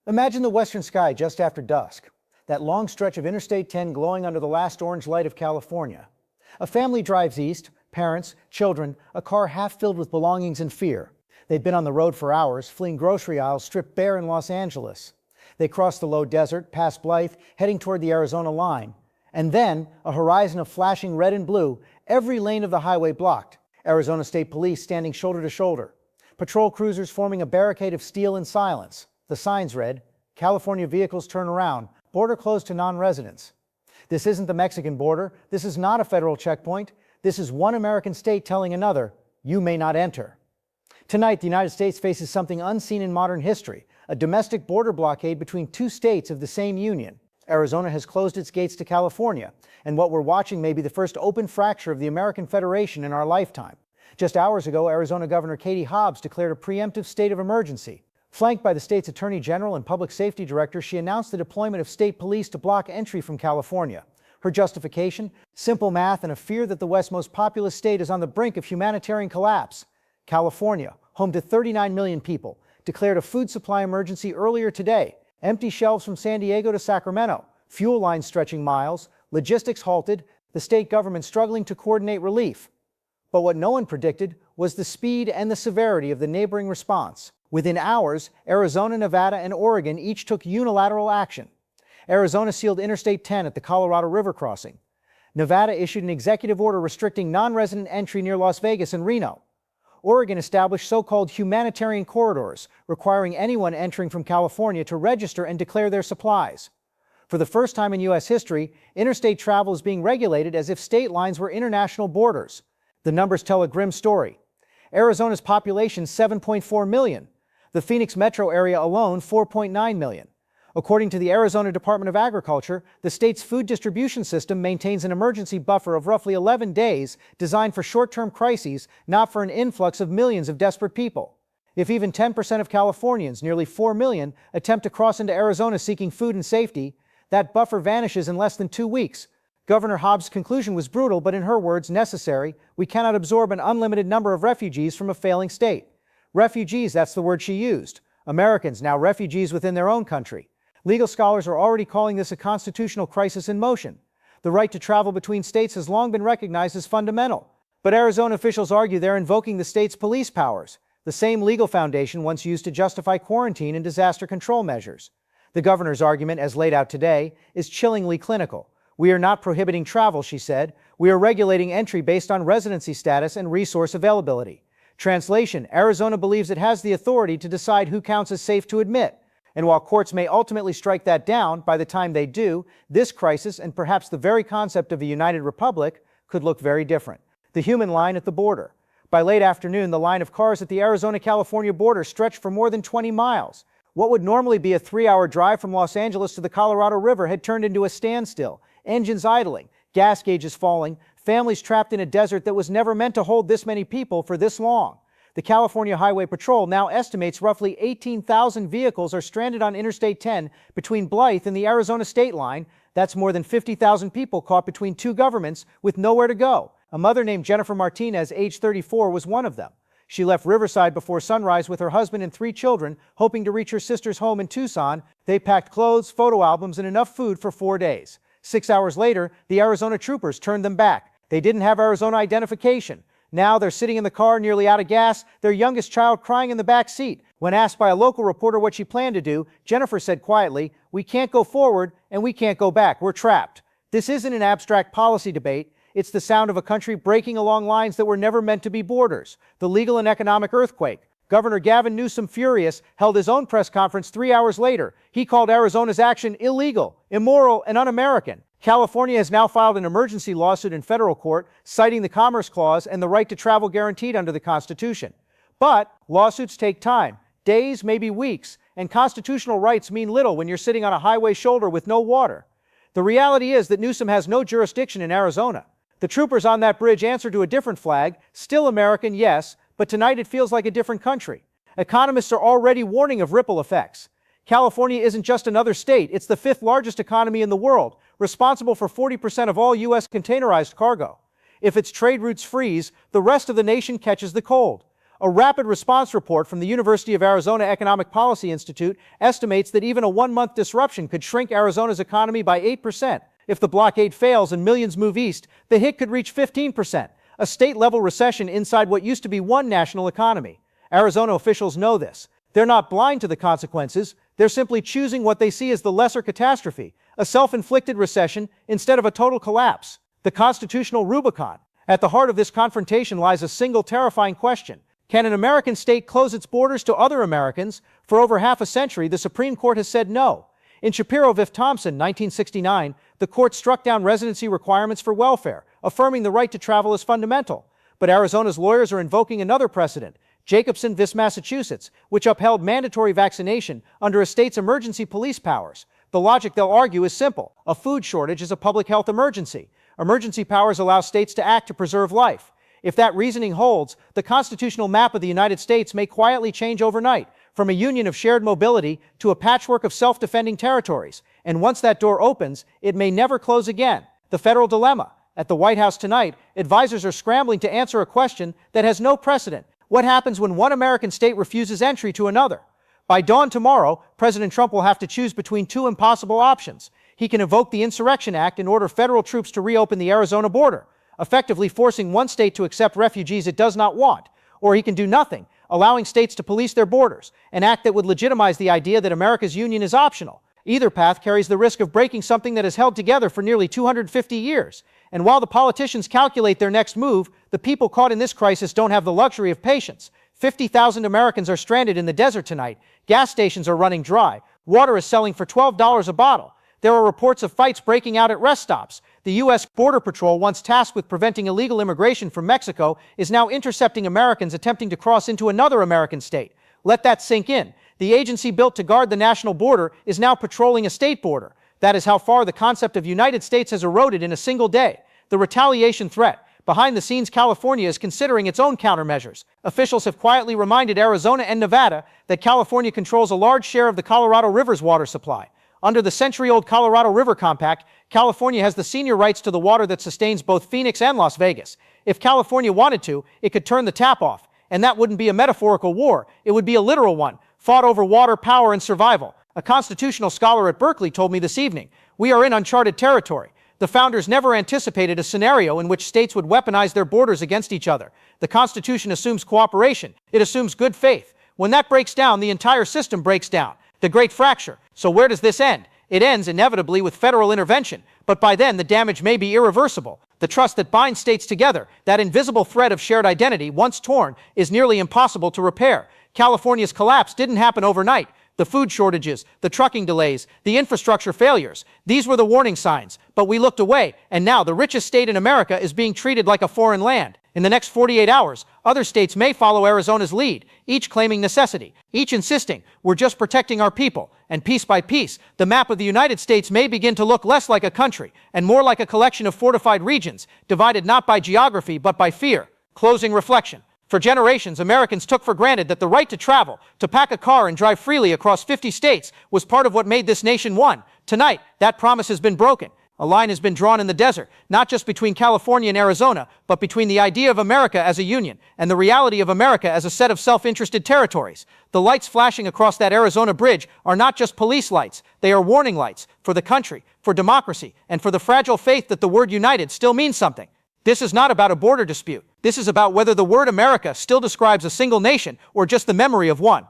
Imagine the western sky just after dusk, that long stretch of Interstate 10 glowing under the last orange light of California. A family drives east, parents, children, a car half filled with belongings and fear. They'd been on the road for hours, fleeing grocery aisles stripped bare in Los Angeles. They crossed the low desert, past Blythe, heading toward the Arizona line. And then, a horizon of flashing red and blue, every lane of the highway blocked. Arizona State Police standing shoulder to shoulder. Patrol cruisers forming a barricade of steel and silence. The signs read, "California vehicles turn around, border closed to non-residents." This isn't the Mexican border. This is not a federal checkpoint. This is one American state telling another, you may not enter. Tonight, the United States faces something unseen in modern history, a domestic border blockade between two states of the same union. Arizona has closed its gates to California, and what we're watching may be the first open fracture of the American Federation in our lifetime. Just hours ago, Arizona Governor Katie Hobbs declared a preemptive state of emergency. Flanked by the state's Attorney General and Public Safety Director, she announced the deployment of state police to block entry from California. Her justification? Simple math and a fear that the West's most populous state is on the brink of humanitarian collapse. California, home to 39 million people, declared a food supply emergency earlier today. Empty shelves from San Diego to Sacramento, fuel lines stretching miles, logistics halted, the state government struggling to coordinate relief. But what no one predicted was the speed and the severity of the neighboring response. Within hours, Arizona, Nevada, and Oregon each took unilateral action. Arizona sealed Interstate 10 at the Colorado River crossing. Nevada issued an executive order restricting non-resident entry near Las Vegas and Reno. Oregon established so-called humanitarian corridors, requiring anyone entering from California to register and declare their supplies. For the first time in U.S. history, interstate travel is being regulated as if state lines were international borders. The numbers tell a grim story. Arizona's population, 7.4 million. The Phoenix metro area alone, 4.9 million. According to the Arizona Department of Agriculture, the state's food distribution system maintains an emergency buffer of roughly 11 days designed for short-term crises, not for an influx of millions of desperate people. If even 10% of Californians, nearly 4 million, attempt to cross into Arizona seeking food and safety, that buffer vanishes in less than 2 weeks. Governor Hobbs' conclusion was brutal, but in her words, necessary. We cannot absorb an unlimited number of refugees from a failing state. Refugees, that's the word she used. Americans, now refugees within their own country. Legal scholars are already calling this a constitutional crisis in motion. The right to travel between states has long been recognized as fundamental. But Arizona officials argue they're invoking the state's police powers, the same legal foundation once used to justify quarantine and disaster control measures. The governor's argument, as laid out today, is chillingly clinical. We are not prohibiting travel, she said. We are regulating entry based on residency status and resource availability. Translation: Arizona believes it has the authority to decide who counts as safe to admit. And while courts may ultimately strike that down, by the time they do, this crisis, and perhaps the very concept of a united republic, could look very different. The human line at the border. By late afternoon, the line of cars at the Arizona-California border stretched for more than 20 miles. What would normally be a 3-hour drive from Los Angeles to the Colorado River had turned into a standstill. Engines idling, gas gauges falling, families trapped in a desert that was never meant to hold this many people for this long. The California Highway Patrol now estimates roughly 18,000 vehicles are stranded on Interstate 10 between Blythe and the Arizona state line. That's more than 50,000 people caught between two governments with nowhere to go. A mother named Jennifer Martinez, age 34, was one of them. She left Riverside before sunrise with her husband and 3 children, hoping to reach her sister's home in Tucson. They packed clothes, photo albums, and enough food for 4 days. 6 hours later, the Arizona troopers turned them back. They didn't have Arizona identification. Now they're sitting in the car nearly out of gas, their youngest child crying in the back seat. When asked by a local reporter what she planned to do, Jennifer said quietly, "We can't go forward and we can't go back. We're trapped." This isn't an abstract policy debate. It's the sound of a country breaking along lines that were never meant to be borders. The legal and economic earthquake. Governor Gavin Newsom, furious, held his own press conference 3 hours later. He called Arizona's action illegal, immoral, and un-American. California has now filed an emergency lawsuit in federal court, citing the Commerce Clause and the right to travel guaranteed under the Constitution. But lawsuits take time, days, maybe weeks, and constitutional rights mean little when you're sitting on a highway shoulder with no water. The reality is that Newsom has no jurisdiction in Arizona. The troopers on that bridge answer to a different flag, still American, yes, but tonight it feels like a different country. Economists are already warning of ripple effects. California isn't just another state, it's the 5th largest economy in the world, responsible for 40% of all U.S. containerized cargo. If its trade routes freeze, the rest of the nation catches the cold. A rapid response report from the University of Arizona Economic Policy Institute estimates that even a one-month disruption could shrink Arizona's economy by 8%. If the blockade fails and millions move east, the hit could reach 15%, a state-level recession inside what used to be one national economy. Arizona officials know this. They're not blind to the consequences. They're simply choosing what they see as the lesser catastrophe, a self-inflicted recession instead of a total collapse. The constitutional Rubicon. At the heart of this confrontation lies a single terrifying question. Can an American state close its borders to other Americans? For over half a century, the Supreme Court has said no. In Shapiro v. Thompson, 1969, the court struck down residency requirements for welfare, affirming the right to travel as fundamental. But Arizona's lawyers are invoking another precedent, Jacobson v. Massachusetts, which upheld mandatory vaccination under a state's emergency police powers. The logic, they'll argue, is simple. A food shortage is a public health emergency. Emergency powers allow states to act to preserve life. If that reasoning holds, the constitutional map of the United States may quietly change overnight, from a union of shared mobility to a patchwork of self-defending territories. And once that door opens, it may never close again. The federal dilemma. At the White House tonight, advisors are scrambling to answer a question that has no precedent. What happens when one American state refuses entry to another? By dawn tomorrow, President Trump will have to choose between two impossible options. He can invoke the Insurrection Act and order federal troops to reopen the Arizona border, effectively forcing one state to accept refugees it does not want. Or he can do nothing, allowing states to police their borders, an act that would legitimize the idea that America's union is optional. Either path carries the risk of breaking something that has held together for nearly 250 years. And while the politicians calculate their next move, the people caught in this crisis don't have the luxury of patience. 50,000 Americans are stranded in the desert tonight. Gas stations are running dry. Water is selling for $12 a bottle. There are reports of fights breaking out at rest stops. The U.S. Border Patrol, once tasked with preventing illegal immigration from Mexico, is now intercepting Americans attempting to cross into another American state. Let that sink in. The agency built to guard the national border is now patrolling a state border. That is how far the concept of United States has eroded in a single day. The retaliation threat. Behind the scenes, California is considering its own countermeasures. Officials have quietly reminded Arizona and Nevada that California controls a large share of the Colorado River's water supply. Under the century-old Colorado River Compact, California has the senior rights to the water that sustains both Phoenix and Las Vegas. If California wanted to, it could turn the tap off. And that wouldn't be a metaphorical war. It would be a literal one, fought over water, power, and survival. A constitutional scholar at Berkeley told me this evening, "We are in uncharted territory. The founders never anticipated a scenario in which states would weaponize their borders against each other. The Constitution assumes cooperation. It assumes good faith. When that breaks down, the entire system breaks down. The great fracture. So where does this end? It ends inevitably with federal intervention, but by then the damage may be irreversible. The trust that binds states together, that invisible thread of shared identity, once torn, is nearly impossible to repair. California's collapse didn't happen overnight. The food shortages, the trucking delays, the infrastructure failures, these were the warning signs. But we looked away, and now the richest state in America is being treated like a foreign land. In the next 48 hours, other states may follow Arizona's lead, each claiming necessity, each insisting, we're just protecting our people. And piece by piece, the map of the United States may begin to look less like a country and more like a collection of fortified regions, divided not by geography but by fear. Closing reflection. For generations, Americans took for granted that the right to travel, to pack a car and drive freely across 50 states, was part of what made this nation one. Tonight, that promise has been broken. A line has been drawn in the desert, not just between California and Arizona, but between the idea of America as a union and the reality of America as a set of self-interested territories. The lights flashing across that Arizona bridge are not just police lights. They are warning lights for the country, for democracy, and for the fragile faith that the word united still means something. This is not about a border dispute. This is about whether the word America still describes a single nation or just the memory of one.